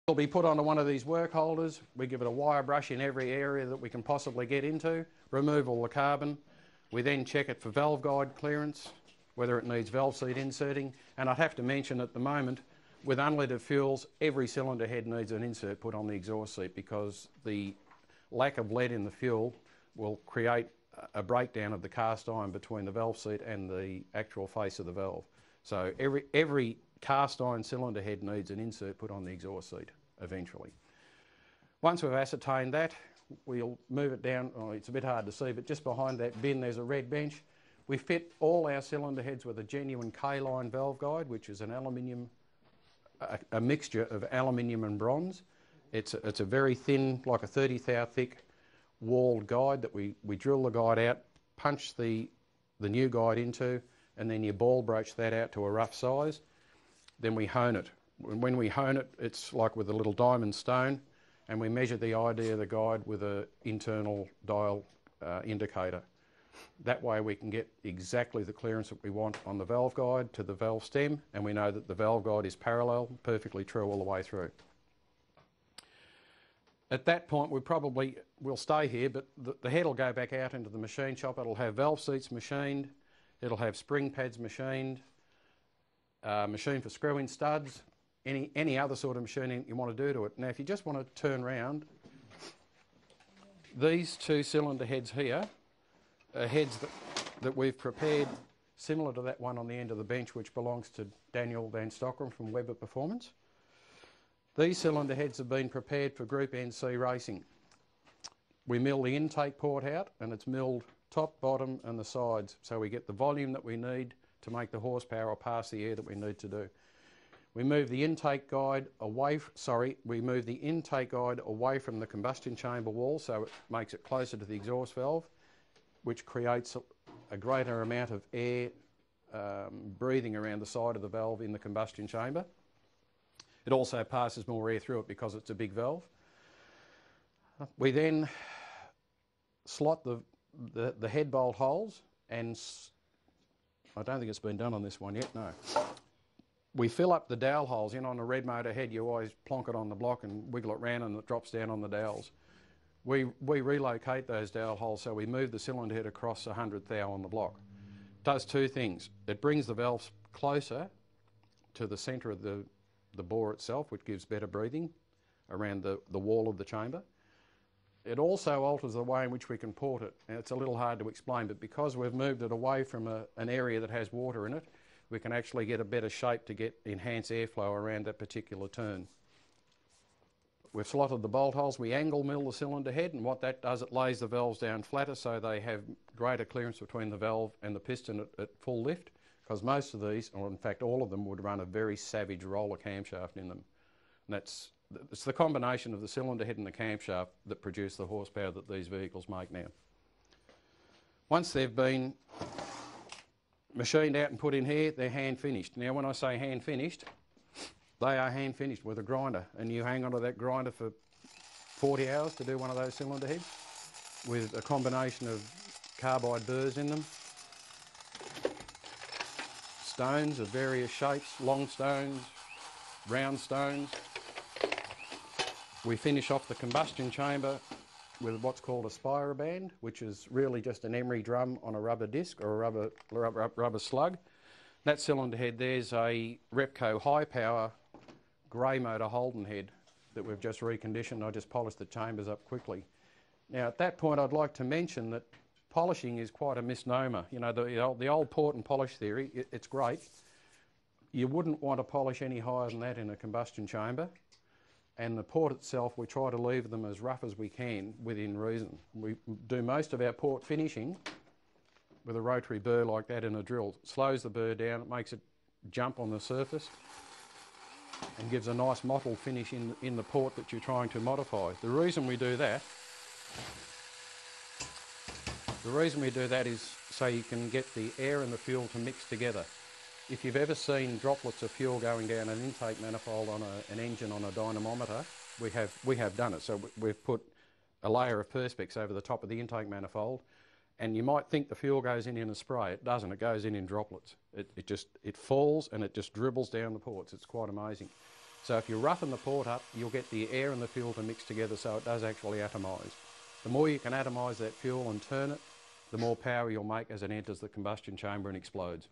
It'll be put onto one of these work holders. We give it a wire brush in every area that we can possibly get into, remove all the carbon. We then check it for valve guide clearance, whether it needs valve seat inserting. And I'd have to mention at the moment, with unleaded fuels, every cylinder head needs an insert put on the exhaust seat because the lack of lead in the fuel will create a breakdown of the cast iron between the valve seat and the actual face of the valve. So every cast iron cylinder head needs an insert put on the exhaust seat eventually. Once we've ascertained that, we'll move it down. Oh, it's a bit hard to see, but just behind that bin there's a red bench. We fit all our cylinder heads with a genuine K-line valve guide, which is an aluminium, a mixture of aluminium and bronze. It's a very thin, like a 30 thou thick walled guide that we drill the guide out, punch the new guide into, and then you ball broach that out to a rough size. Then we hone it. When we hone it, it's like with a little diamond stone, and we measure the ID of the guide with an internal dial indicator. That way we can get exactly the clearance that we want on the valve guide to the valve stem, and we know that the valve guide is parallel, perfectly true all the way through. At that point we'll stay here, but the head will go back out into the machine shop. It'll have valve seats machined, it'll have spring pads machined, machine for screw-in studs, any other sort of machining you want to do to it. Now if you just want to turn round, these two cylinder heads here are heads that we've prepared similar to that one on the end of the bench, which belongs to Daniel Van Stockram from Weber Performance. These cylinder heads have been prepared for Group NC racing. We mill the intake port out, and it's milled top, bottom and the sides, so we get the volume that we need to make the horsepower or pass the air that we need to do. We move the intake guide away from the combustion chamber wall, so it makes it closer to the exhaust valve, which creates a greater amount of air breathing around the side of the valve in the combustion chamber. It also passes more air through it because it's a big valve. We then slot the head bolt holes, and I don't think it's been done on this one yet, no. We fill up the dowel holes. On a red motor head you always plonk it on the block and wiggle it round and it drops down on the dowels. We relocate those dowel holes, so we move the cylinder head across 100 thou on the block. It does two things. It brings the valves closer to the centre of the bore itself, which gives better breathing around the wall of the chamber. It also alters the way in which we can port it. Now, it's a little hard to explain, but because we've moved it away from an area that has water in it, we can actually get a better shape to get enhanced airflow around that particular turn. We've slotted the bolt holes. We angle mill the cylinder head, and what that does, it lays the valves down flatter so they have greater clearance between the valve and the piston at full lift, because most of these, or in fact all of them, would run a very savage roller camshaft in them. And it's the combination of the cylinder head and the camshaft that produce the horsepower that these vehicles make now. Once they've been machined out and put in here, they're hand finished. Now when I say hand finished, they are hand finished with a grinder, and you hang onto that grinder for 40 hours to do one of those cylinder heads with a combination of carbide burrs in them, stones of various shapes, long stones, round stones. We finish off the combustion chamber with what's called a spira band, which is really just an emery drum on a rubber disc or a rubber slug. That cylinder head there's a Repco high power grey motor Holden head that we've just reconditioned. I just polished the chambers up quickly. Now at that point I'd like to mention that polishing is quite a misnomer. The old port and polish theory, it's great. You wouldn't want to polish any higher than that in a combustion chamber. And the port itself, we try to leave them as rough as we can within reason. We do most of our port finishing with a rotary burr like that in a drill. It slows the burr down, it makes it jump on the surface and gives a nice mottled finish in the port that you're trying to modify. The reason we do that is so you can get the air and the fuel to mix together. If you've ever seen droplets of fuel going down an intake manifold on an engine on a dynamometer, we have done it. So we've put a layer of Perspex over the top of the intake manifold, and you might think the fuel goes in a spray. It doesn't. It goes in droplets. It falls and it just dribbles down the ports. It's quite amazing. So if you roughen the port up, you'll get the air and the fuel to mix together so it does actually atomise. The more you can atomise that fuel and turn it, the more power you'll make as it enters the combustion chamber and explodes.